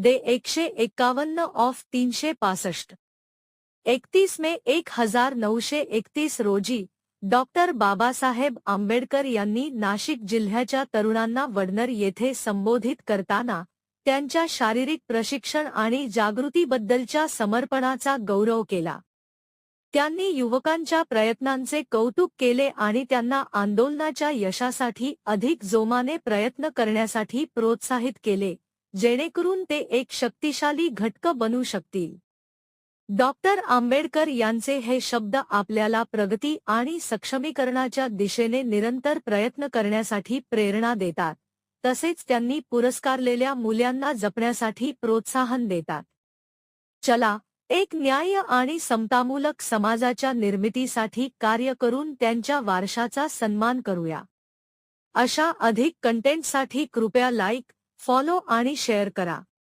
दे 151 of 365. 31 मे 1931 रोजी doctor Babasaheb Ambedkar यांनी नाशिक जिल्ह्याच्या तरुणांना वडनर येथे संबोधित करताना त्यांच्या शारीरिक प्रशिक्षण आणि जागृतीबद्दलच्या समर्पणाचा गौरव केला. त्यांनी युवकांच्या प्रयत्नांचे कौतुक केले आणि त्यांना आंदोलनाच्या यशासाठी अधिक जोमाने प्रयत्न करण्यासाठी प्रोत्साहित केले, जेणेकरून ते एक शक्तिशाली घटक बनू शकतील. डॉक्टर आंबेडकर यांचे हे शब्द आपल्याला प्रगती आणि सक्षमीकरणाच्या दिशेने निरंतर प्रयत्न करण्यासाठी प्रेरणा देतात, तसेच त्यांनी पुरस्कारलेल्या मूल्यांना जपण्यासाठी प्रोत्साहन देतात. चला, एक न्याय आणि समतामूलक समाजाच्या निर्मितीसाठी कार्य करून त्यांच्या वारशाचा सन्मान करूया. अशा अधिक कंटेंटसाठी कृपया लाईक, फॉलो आणि शेअर करा.